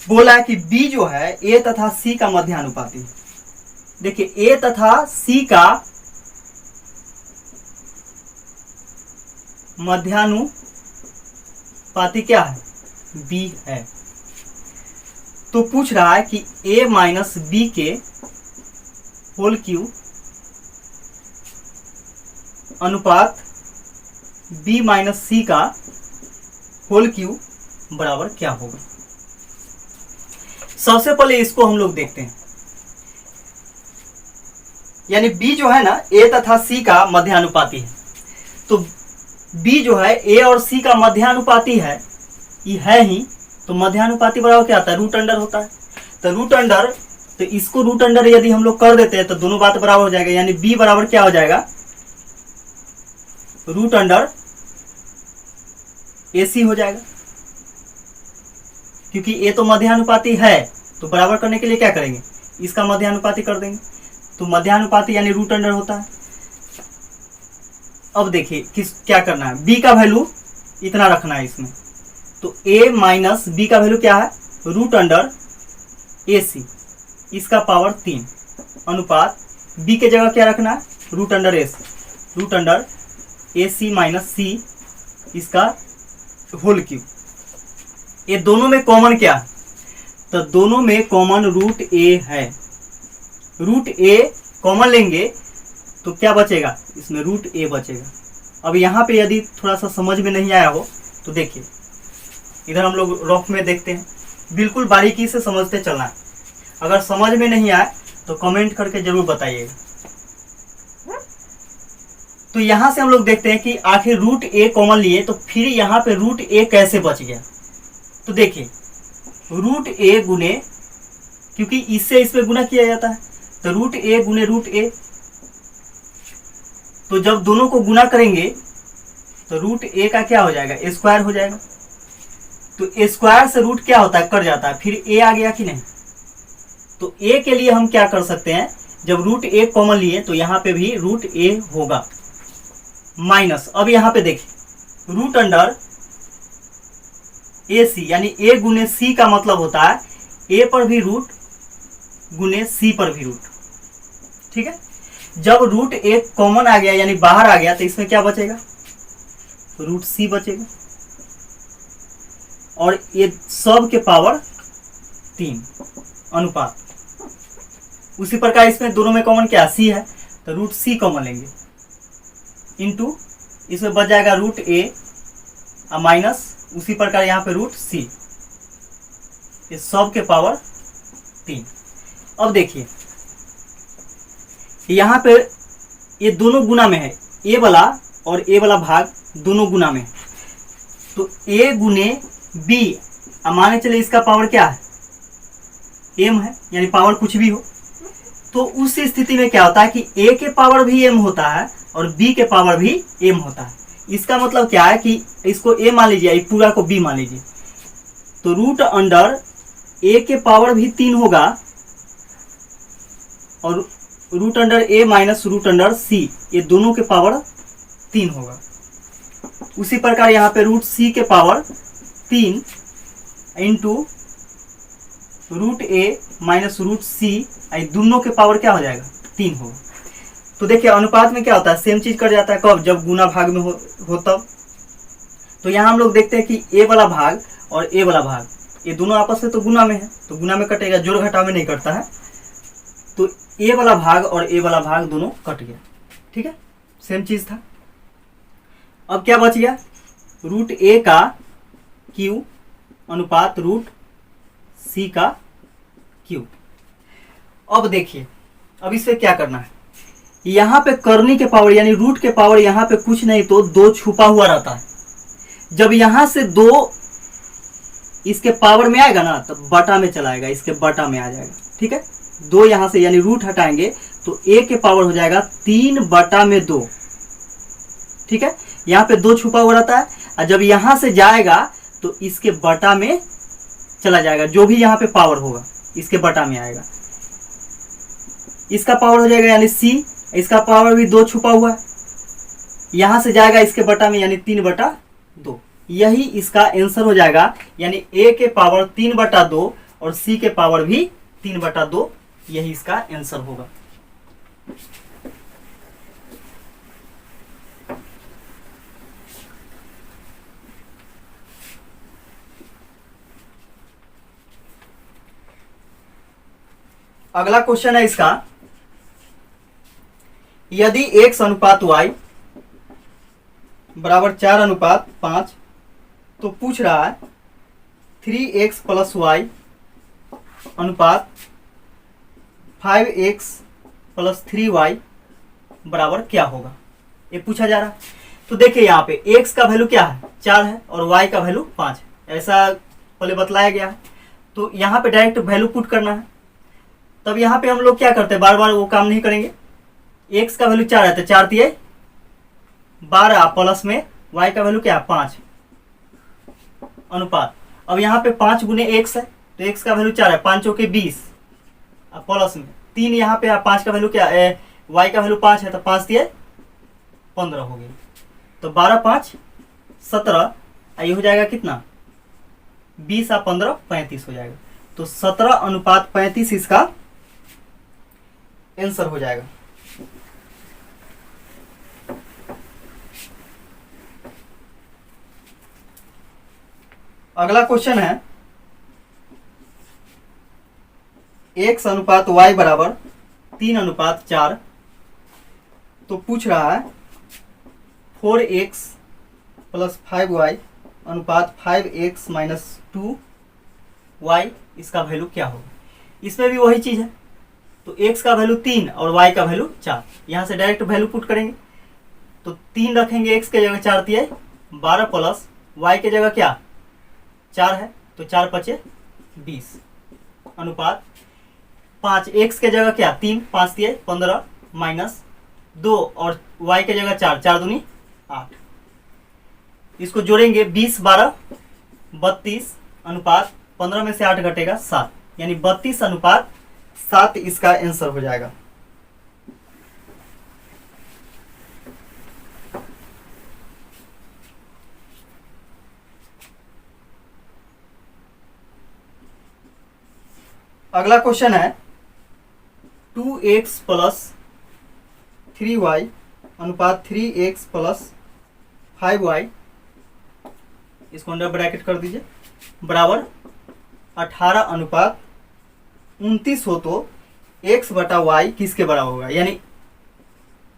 बोला है कि बी जो है ए तथा सी का मध्यानुपाती। देखिए, ए तथा सी का मध्यानुपाती क्या है? बी है। तो पूछ रहा है कि ए माइनस बी के होल क्यूब अनुपात बी माइनस सी का होल क्यूब बराबर क्या होगा। सबसे पहले इसको हम लोग देखते हैं, यानी बी जो है ना ए तथा सी का मध्यानुपाती है। तो बी जो है ए और सी का मध्यानुपाती है, ये है ही, तो मध्यानुपाती बराबर क्या आता है? रूट अंडर होता है। तो रूट अंडर, तो इसको रूट अंडर यदि हम लोग कर देते हैं तो दोनों बात बराबर हो जाएगा, यानी बी बराबर क्या हो जाएगा? रूट अंडर ए सी हो जाएगा, क्योंकि ए तो मध्यानुपाती है, तो बराबर करने के लिए क्या करेंगे? इसका मध्यानुपाती कर देंगे, तो मध्यानुपाती यानी रूट अंडर होता है। अब देखिए क्या करना है, बी का वैल्यू इतना रखना है इसमें, तो ए माइनस बी का वैल्यू क्या है? रूट अंडर ए सी, इसका पावर 3 अनुपात बी के जगह क्या रखना है? रूट अंडर ए सी, रूट अंडर ए सी माइनस सी, इसका होल क्यूब। ये दोनों में कॉमन क्या है? तो दोनों में कॉमन रूट ए है। रूट ए कॉमन लेंगे तो क्या बचेगा? इसमें रूट ए बचेगा। अब यहाँ पे यदि थोड़ा सा समझ में नहीं आया हो तो देखिए, इधर हम लोग रफ में देखते हैं, बिल्कुल बारीकी से समझते चलना है। अगर समझ में नहीं आए तो कमेंट करके जरूर बताइएगा। तो यहाँ से हम लोग देखते हैं कि आखिर रूट ए कॉमन लिए तो फिर यहाँ पे रूट ए कैसे बच गया। तो देखिए, रूट ए गुने, क्योंकि इससे इसमें गुना किया जाता है, तो रूट ए गुने रूट ए, तो जब दोनों को गुना करेंगे तो रूट ए का क्या हो जाएगा? ए स्क्वायर हो जाएगा। तो ए स्क्वायर से रूट क्या होता है? कट जाता है, फिर ए आ गया कि नहीं। तो ए के लिए हम क्या कर सकते हैं, जब रूट ए कॉमन लिए तो यहाँ पे भी रूट ए होगा, माइनस, अब यहाँ पे देखिए रूट अंडर ए सी, यानी ए गुने सी का मतलब होता है ए पर भी रूट गुने सी पर भी रूट। ठीक है, जब रूट ए कॉमन आ गया यानी बाहर आ गया तो इसमें क्या बचेगा? रूट सी बचेगा, और ये सब के पावर 3 अनुपात। उसी प्रकार इसमें दोनों में कॉमन क्या? सी है, तो रूट सी कॉमन लेंगे, इनटू इसमें बच जाएगा रूट ए माइनस, उसी प्रकार यहाँ पे रूट सी, ये सब के पावर 3। अब देखिए यहाँ पे ये दोनों गुना में है, ए वाला और ए वाला भाग दोनों गुना में है, तो ए गुने बी, माने चले इसका पावर क्या है? एम है, यानी पावर कुछ भी हो, तो उस स्थिति में क्या होता है कि ए के पावर भी एम होता है और बी के पावर भी एम होता है। इसका मतलब क्या है कि इसको ए मान लीजिए, पूरा को बी मान लीजिए, तो रूट अंडर ए के पावर भी 3 होगा और रूट अंडर ए माइनस रूट अंडर सी, ये दोनों के पावर 3 होगा। उसी प्रकार यहाँ पे रूट सी के पावर 3 इंटू रूट ए माइनस रूट सी, दोनों के पावर क्या हो जाएगा? 3 होगा। तो देखिए अनुपात में क्या होता है? सेम चीज कर जाता है, कब? जब गुना भाग में हो तब। तो यहाँ हम लोग देखते हैं कि ए वाला भाग और ए वाला भाग ये दोनों आपस में तो गुना में है, तो गुना में कटेगा, जोड़ घटाव में नहीं करता है, तो ए वाला भाग और ए वाला भाग दोनों कट गया। ठीक है, सेम चीज था। अब क्या बच गया? रूट ए का क्यू अनुपात रूट सी का क्यू। अब देखिए, अब इसे क्या करना है, यहाँ पे करनी के पावर यानी रूट के पावर यहाँ पे कुछ नहीं तो 2 छुपा हुआ रहता है। जब यहाँ से 2 इसके पावर में आएगा ना तो बटा में चला आएगा, इसके बटा में आ जाएगा। ठीक है, 2 यहाँ से यानी रूट हटाएंगे तो a के पावर हो जाएगा 3/2। ठीक है, यहाँ पे 2 छुपा हुआ रहता है और जब यहाँ से जाएगा तो इसके बटा में चला जाएगा, जो भी यहाँ पे पावर होगा इसके बटा में आएगा। इसका पावर हो जाएगा यानी c, इसका पावर भी 2 छुपा हुआ है, यहाँ से जाएगा इसके बटा में यानी 3/2। यही इसका आंसर हो जाएगा, यानी a के पावर 3/2 और c के पावर भी 3/2, यही इसका आंसर होगा। अगला क्वेश्चन है इसका, यदि x अनुपात y बराबर 4:5 तो पूछ रहा है 3x + y अनुपात 5x + 3y बराबर क्या होगा, ये पूछा जा रहा है। तो देखिए यहाँ पे x का वैल्यू क्या है 4 है और y का वैल्यू 5 है, ऐसा पहले बतलाया गया है। तो यहाँ पे डायरेक्ट वैल्यू पुट करना है। तब यहाँ पे हम लोग क्या करते हैं, बार बार वो काम नहीं करेंगे। x का वैल्यू 4 है तो 4 × 12 प्लस में y का वैल्यू क्या है 5 अनुपात। अब यहाँ पे 5 × x है तो x का वैल्यू 4 है, 5 × 20 प्लस में 3 यहाँ पे 5 का वैल्यू क्या है, y का वैल्यू 5 है तो 5 × 15 हो गई। तो 12 × 5 17, ये हो जाएगा कितना 20 और 15 35 हो जाएगा। तो 17:35 इसका आंसर हो जाएगा। अगला क्वेश्चन है x अनुपात y बराबर 3:4 तो पूछ रहा है 4x + 5y अनुपात 5x - 2y इसका वैल्यू क्या होगा। इसमें भी वही चीज है, तो x का वैल्यू 3 और y का वैल्यू 4, यहाँ से डायरेक्ट वैल्यू पुट करेंगे। तो 3 रखेंगे x के जगह 4 × 12 प्लस y के जगह क्या 4 है तो 4 × 5 20 अनुपात 5 x के जगह क्या 3, 5 × 15 माइनस 2 और y के जगह 4, 4 दूनी 8। इसको जोड़ेंगे 20 12 32 अनुपात 15 में से 8 घटेगा 7, यानी 32:7 इसका आंसर हो जाएगा। अगला क्वेश्चन है 2x + 3y अनुपात 3x + 5y, इसको अंडर ब्रैकेट कर दीजिए, बराबर 18:29 हो तो x/y किसके बराबर होगा, यानी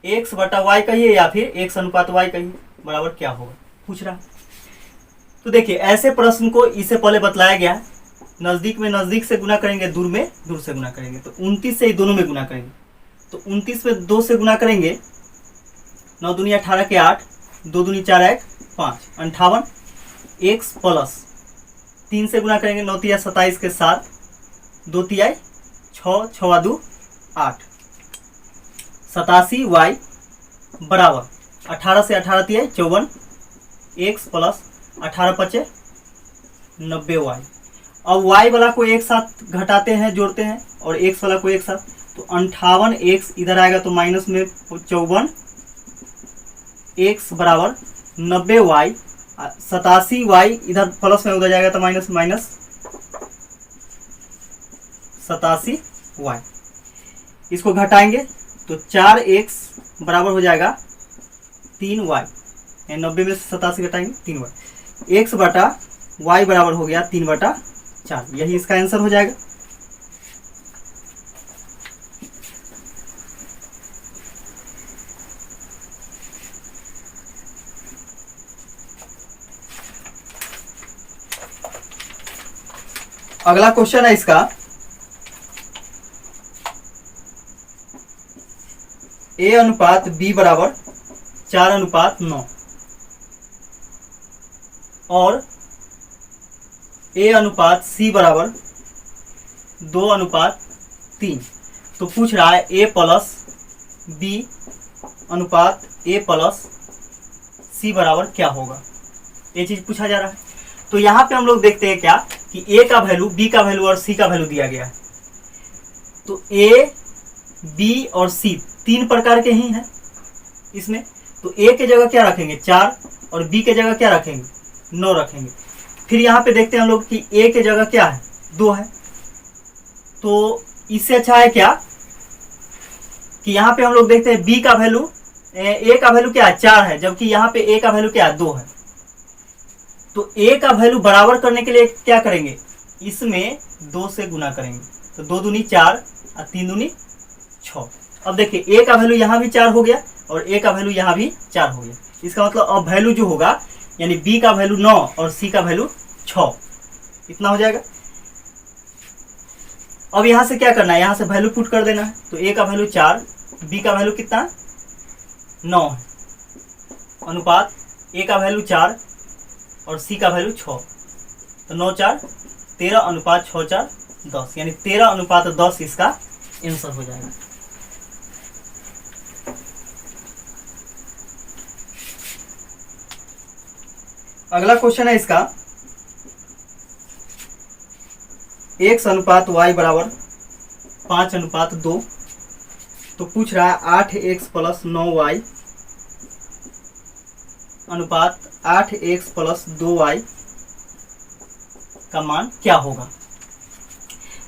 x/y कहिए या फिर x अनुपात y कहिए, बराबर क्या होगा पूछ रहा। तो देखिए ऐसे प्रश्न को इससे पहले बतलाया गया है, नजदीक में नजदीक से गुना करेंगे, दूर में दूर से गुना करेंगे। तो 29 से ही दोनों में गुना करेंगे, तो 29 में 2 से गुना करेंगे, 9 दूनी 18 के 8, 2 दूनी 4 1 5 58 x प्लस 3 से गुना करेंगे, 9 × 27 के 7, 2 × 6 6 2 8 87y बराबर 18 से 18 × 54 x प्लस 18 × 5 90y। अब y वाला को एक साथ घटाते हैं, जोड़ते हैं, और x वाला को एक साथ, तो 58x इधर आएगा तो माइनस में 54 x बराबर 90y, 87y इधर प्लस में उधर जाएगा तो माइनस 87y। इसको घटाएंगे तो 4x बराबर हो जाएगा 3y, 90 में से 87 घटाएंगे 3y, x बटा y बराबर हो गया 3/4, यही इसका आंसर हो जाएगा। अगला क्वेश्चन है इसका, a अनुपात b बराबर 4:9 और A अनुपात C बराबर 2:3। तो पूछ रहा है A प्लस B अनुपात A प्लस C बराबर क्या होगा, ये चीज पूछा जा रहा है। तो यहाँ पे हम लोग देखते हैं क्या कि A का वैल्यू, B का वैल्यू और C का वैल्यू दिया गया है। तो A, B और C 3 प्रकार के ही हैं इसमें। तो A के जगह क्या रखेंगे 4 और B के जगह क्या रखेंगे 9 रखेंगे। फिर यहाँ पे देखते हैं हम लोग कि A के जगह क्या है 2 है। तो इससे अच्छा है क्या कि यहाँ पे हम लोग देखते हैं B का वैल्यू, A का वैल्यू क्या है 4 है, जबकि यहाँ पे A का वैल्यू क्या है 2 है। तो A का वैल्यू बराबर करने के लिए क्या करेंगे, इसमें 2 से गुना करेंगे। तो 2 दूनी 4 और 3 दूनी 6। अब देखिए A का वैल्यू यहाँ भी 4 हो गया और A का वैल्यू यहाँ भी 4 हो गया। इसका मतलब अब वैल्यू जो होगा यानी B का वैल्यू 9 और C का वैल्यू 6, इतना हो जाएगा। अब यहाँ से क्या करना है, यहाँ से वैल्यू पुट कर देना है। तो A का वैल्यू 4, B का वैल्यू कितना 9 है, अनुपात A का वैल्यू 4 और C का वैल्यू 6। तो 9 4 13 अनुपात 6 4 10, यानी 13:10 इसका आंसर हो जाएगा। अगला क्वेश्चन है इसका, x अनुपात y बराबर 5:2। तो पूछ रहा है 8x प्लस 9y अनुपात 8x प्लस 2y का मान क्या होगा।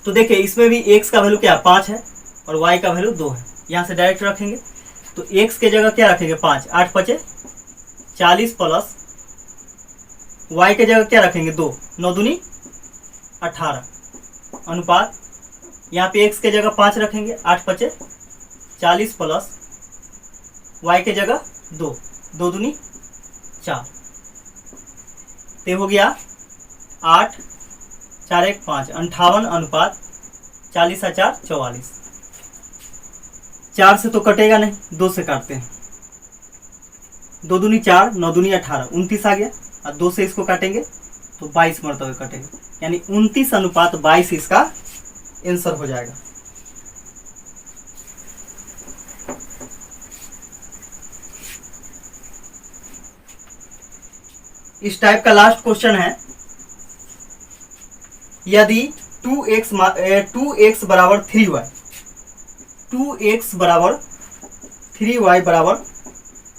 तो देखिए इसमें भी x का वैल्यू क्या है 5 है और y का वैल्यू 2 है। यहाँ से डायरेक्ट रखेंगे तो x के जगह क्या रखेंगे 5, 8 5 40 प्लस y के जगह क्या रखेंगे 2, 9 दूनी 18 अनुपात यहाँ पे x के जगह 5 रखेंगे, 8 5 40 प्लस y के जगह 2, 2 दूनी 4। तो हो गया 8 4 1 5 58 अनुपात 40 और 4 44। 4 से तो कटेगा नहीं, 2 से काटते हैं। 2 दूनी 4, 9 दूनी 18, 29 आ गया और 2 से इसको काटेंगे तो 22 मरतबे कटेगा, यानी 29 अनुपात 22 इसका आंसर हो जाएगा। इस टाइप का लास्ट क्वेश्चन है, यदि 2x बराबर 3y, 2x बराबर 3y बराबर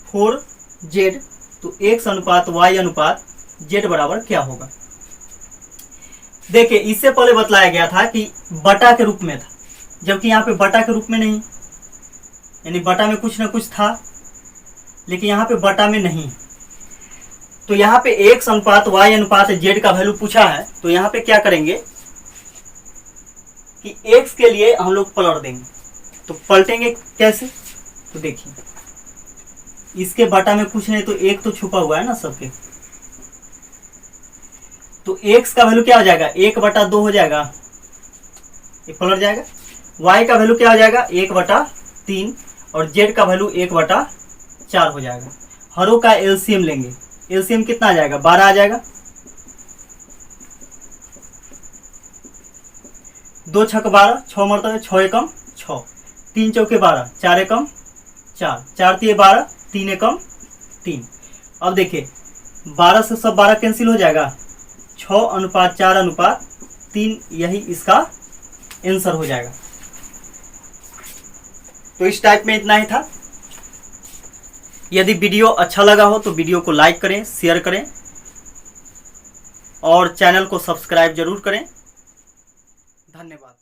4z, तो x अनुपात y अनुपात z बराबर क्या होगा। देखिए इससे पहले बतलाया गया था कि बटा के रूप में था, जबकि यहाँ पे बटा के रूप में नहीं, यानी बटा में कुछ ना कुछ था लेकिन यहाँ पे बटा में नहीं। तो यहाँ पे x अनुपात y अनुपात z का वैल्यू पूछा है। तो यहाँ पे क्या करेंगे कि x के लिए हम लोग पलट देंगे। तो पलटेंगे कैसे, तो देखिए इसके बटा में कुछ नहीं तो एक तो छुपा हुआ है ना सबके। तो x का वैल्यू क्या हो जाएगा 1/2 हो जाएगा, ये पलट जाएगा। y का वैल्यू क्या हो जाएगा 1/3 और z का वैल्यू 1/4 हो जाएगा। हरों का एलसीएम लेंगे, एलसीएम कितना आ जाएगा 12 आ जाएगा। 2 छक 12, 6 मरतबे 6 एकम 6, 3 चौके 12, 4 एकम 4, 4 तिये 12, 3 एकम 3। अब देखिए 12 से सब 12 कैंसिल हो जाएगा, 6 अनुपात 4 अनुपात 3, यही इसका आंसर हो जाएगा। तो इस टाइप में इतना ही था। यदि वीडियो अच्छा लगा हो तो वीडियो को लाइक करें, शेयर करें और चैनल को सब्सक्राइब जरूर करें। धन्यवाद।